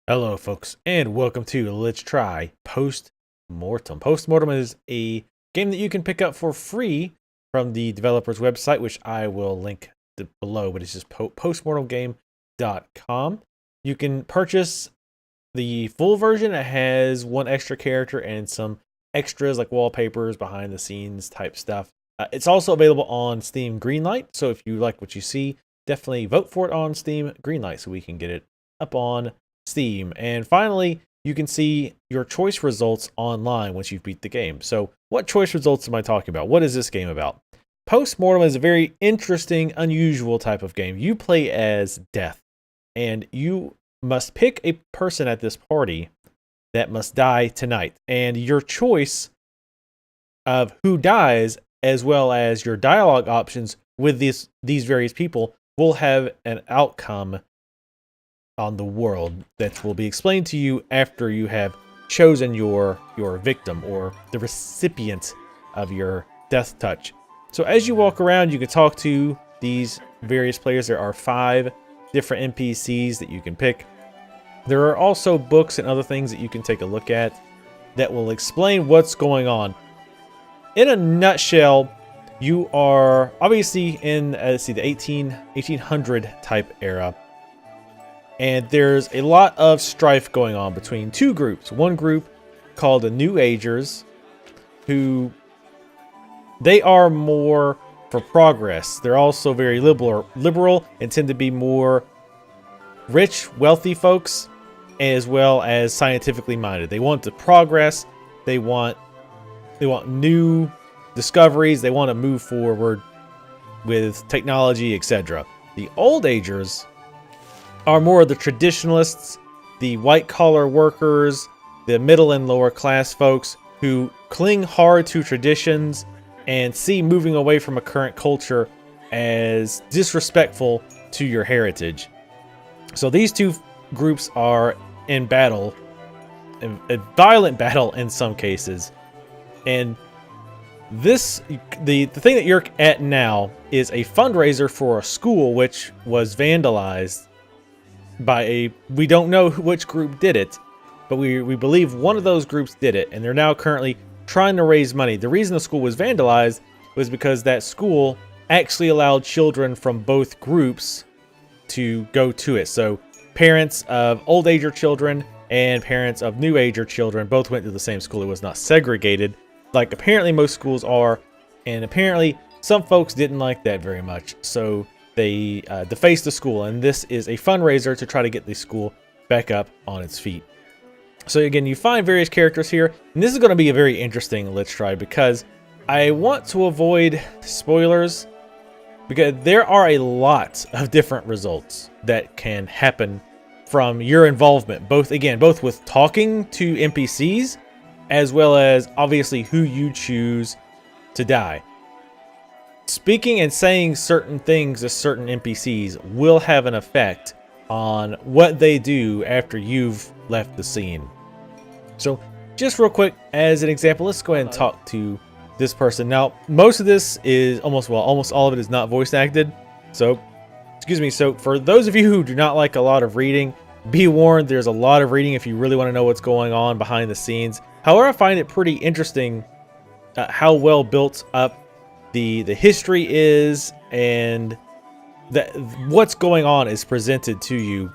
Hello, folks, and welcome to Let's Try Postmortem. Postmortem is a game that you can pick up for free from the developer's website, which I will link below, but it's just postmortemgame.com. You can purchase the full version. It has one extra character and some extras like wallpapers, behind the scenes type stuff. It's also available on Steam Greenlight, so if you like what you see, definitely vote for it on Steam Greenlight so we can get it up on Steam. And finally, you can see your choice results online once you've beat the game. So what choice results am I talking about? What is this game about? Postmortem is a very interesting, unusual type of game. You play as Death, and you must pick a person at this party that must die tonight. And your choice of who dies, as well as your dialogue options with these various people, will have an outcome on the world that will be explained to you after you have chosen your victim or the recipient of your death touch. So as you walk around, you can talk to these various players. There are 5 different NPCs that you can pick. There are also books and other things that you can take a look at that will explain what's going on. In a nutshell, you are obviously in the 1800 type era. And there's a lot of strife going on between 2 groups. One group called the Newagers, who they are more for progress. They're also very liberal and tend to be more rich, wealthy folks, as well as scientifically minded. They want to progress. They want new discoveries. They want to move forward with technology, etc. The Oldagers are more of the traditionalists, the white-collar workers, the middle and lower class folks who cling hard to traditions and see moving away from a current culture as disrespectful to your heritage. So these 2 groups are in battle, a violent battle in some cases. And the thing that you're at now is a fundraiser for a school which was vandalized by we don't know which group did it, but we believe one of those groups did it, and they're now currently trying to raise money. The reason the school was vandalized was because that school actually allowed children from both groups to go to it. So parents of Oldager children and parents of Newager children both went to the same school. It was not segregated like apparently most schools are, and apparently some folks didn't like that very much. So they defaced the school, and this is a fundraiser to try to get the school back up on its feet. So again, you find various characters here, and this is going to be a very interesting Let's Try because I want to avoid spoilers because there are a lot of different results that can happen from your involvement, both with talking to NPCs as well as obviously who you choose to die. Speaking and saying certain things to certain NPCs will have an effect on what they do after you've left the scene. So just real quick, as an example, let's go ahead and talk to this person. Now, most of this is almost all of it is not voice acted. So, excuse me. So for those of you who do not like a lot of reading, be warned, there's a lot of reading if you really want to know what's going on behind the scenes. However, I find it pretty interesting how well built up the history is, and that what's going on is presented to you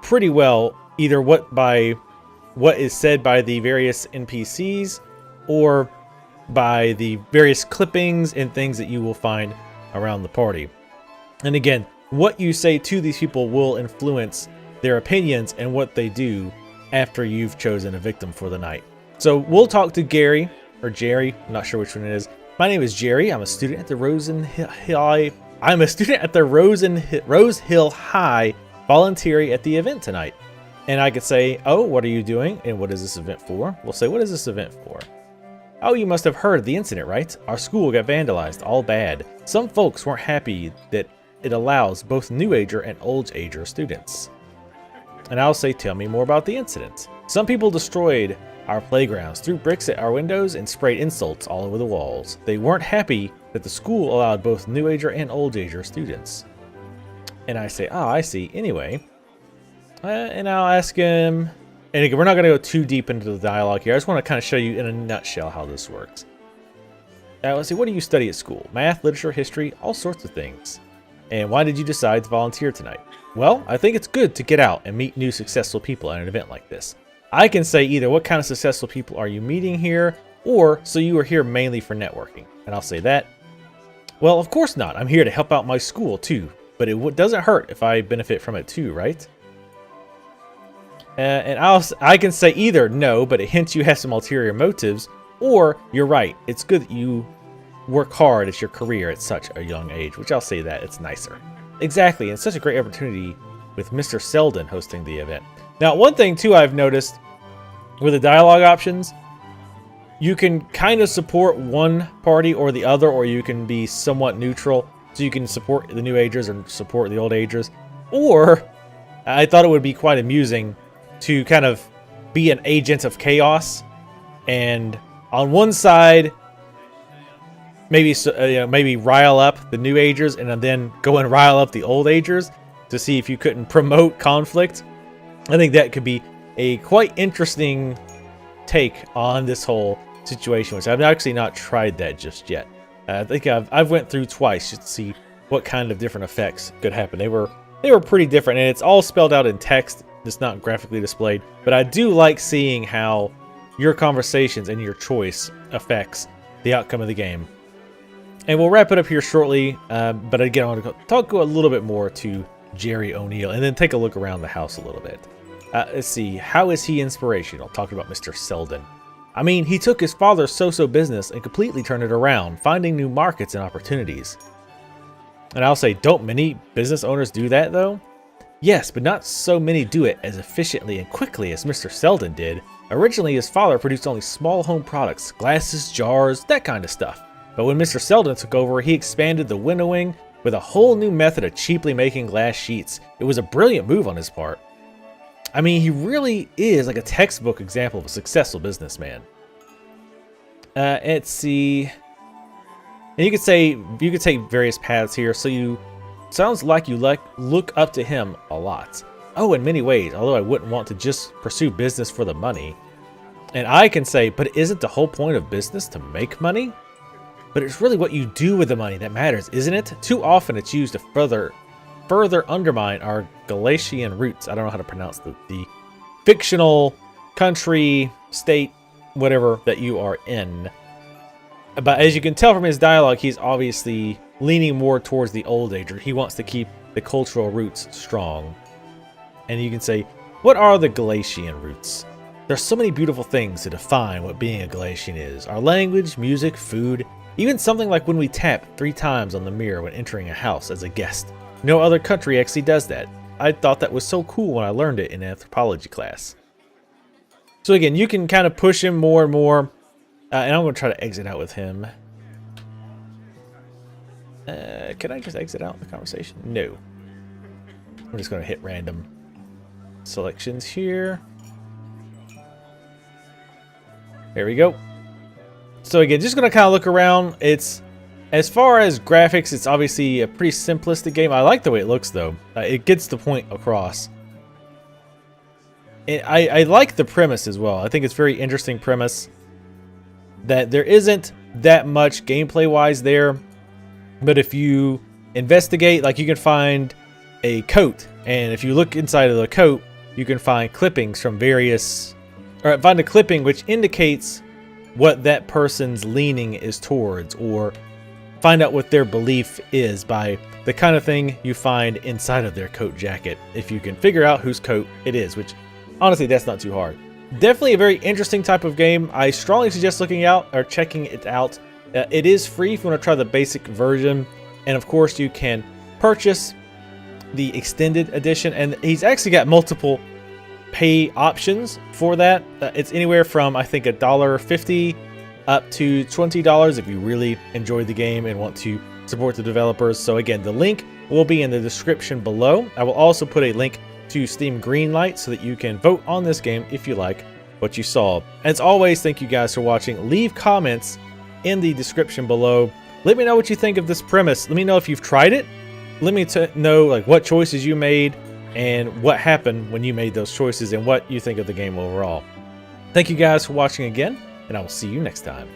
pretty well, either by what is said by the various NPCs or by the various clippings and things that you will find around the party. And again, what you say to these people will influence their opinions and what they do after you've chosen a victim for the night. So we'll talk to Gary or Jerry, I'm not sure which one it is. My name is Jerry. I'm a student at the Rose Hill High, volunteering at the event tonight. And I could say, "Oh, what are you doing? And what is this event for?" We'll say, "What is this event for?" "Oh, you must have heard of the incident, right? Our school got vandalized, all bad. Some folks weren't happy that it allows both Newager and Oldagers students." And I'll say, "Tell me more about the incident." "Some people destroyed our playgrounds, threw bricks at our windows, and sprayed insults all over the walls. They weren't happy that the school allowed both Newager and Oldager students." And I say, "Ah, I see. Anyway, And I'll ask him, and again, we're not going to go too deep into the dialogue here. I just want to kind of show you in a nutshell how this works. Let's see, what do you study at school? Math, literature, history, all sorts of things. And why did you decide to volunteer tonight? Well, I think it's good to get out and meet new successful people at an event like this. I can say either what kind of successful people are you meeting here, or so you are here mainly for networking. And I'll say that. Well, of course not. I'm here to help out my school too, but it doesn't hurt if I benefit from it too, right? And I can say either no, but it hints you have some ulterior motives, or you're right. It's good that you work hard at your career at such a young age, which I'll say that it's nicer. Exactly, and such a great opportunity with Mr. Selden hosting the event. Now, one thing too I've noticed with the dialogue options, you can kind of support one party or the other, or you can be somewhat neutral. So you can support the New Agers or support the Old Agers. Or, I thought it would be quite amusing to kind of be an agent of chaos. And on one side, maybe rile up the New Agers and then go and rile up the Old Agers to see if you couldn't promote conflict. I think that could be a quite interesting take on this whole situation, which I've actually not tried that just yet. I think I've went through twice just to see what kind of different effects could happen. They were pretty different, and it's all spelled out in text. It's not graphically displayed, but I do like seeing how your conversations and your choice affects the outcome of the game. And we'll wrap it up here shortly, but again, I want to talk a little bit more to Jerry O'Neill, and then take a look around the house a little bit. Let's see, how is he inspirational? Talking about Mr. Selden. I mean, he took his father's so-so business and completely turned it around, finding new markets and opportunities. And I'll say, don't many business owners do that though? Yes, but not so many do it as efficiently and quickly as Mr. Selden did. Originally, his father produced only small home products, glasses, jars, that kind of stuff. But when Mr. Selden took over, he expanded the winnowing with a whole new method of cheaply making glass sheets. It was a brilliant move on his part. I mean, he really is like a textbook example of a successful businessman. Let's see. And you could take various paths here. So sounds like you look up to him a lot. Oh, in many ways, although I wouldn't want to just pursue business for the money. And I can say, but isn't the whole point of business to make money? But it's really what you do with the money that matters, isn't it? Too often it's used to further undermine our Galatian roots. I don't know how to pronounce the fictional country, state, whatever that you are in. But as you can tell from his dialogue, he's obviously leaning more towards the Old Ager. He wants to keep the cultural roots strong. And you can say, what are the Galatian roots? There's so many beautiful things to define what being a Galatian is. Our language, music, food, even something like when we tap 3 times on the mirror when entering a house as a guest. No other country actually does that. I thought that was so cool when I learned it in anthropology class. So again, you can kind of push him more and more. And I'm going to try to exit out with him. Can I just exit out the conversation? No. I'm just going to hit random selections here. There we go. So again, just going to kind of look around. As far as graphics, it's obviously a pretty simplistic game. I like the way it looks, though. It gets the point across. I like the premise as well. I think it's a very interesting premise. That there isn't that much gameplay-wise there. But if you investigate, like you can find a coat. And if you look inside of the coat, you can find clippings from various... Or find a clipping which indicates what that person's leaning is towards. Or find out what their belief is by the kind of thing you find inside of their coat jacket. If you can figure out whose coat it is. Which, honestly, that's not too hard. Definitely a very interesting type of game. I strongly suggest checking it out. It is free if you want to try the basic version. And of course, you can purchase the extended edition. And he's actually got multiple pay options for that. It's anywhere from, I think, $1.50 up to $20 if you really enjoyed the game and want to support the developers. So again, the link will be in the description below. I will also put a link to Steam Greenlight so that you can vote on this game if you like what you saw. As always, thank you guys for watching. Leave comments in the description below. Let me know what you think of this premise. Let me know if you've tried it. Let me know like what choices you made. and what happened when you made those choices and what you think of the game overall. Thank you guys for watching again, and I will see you next time.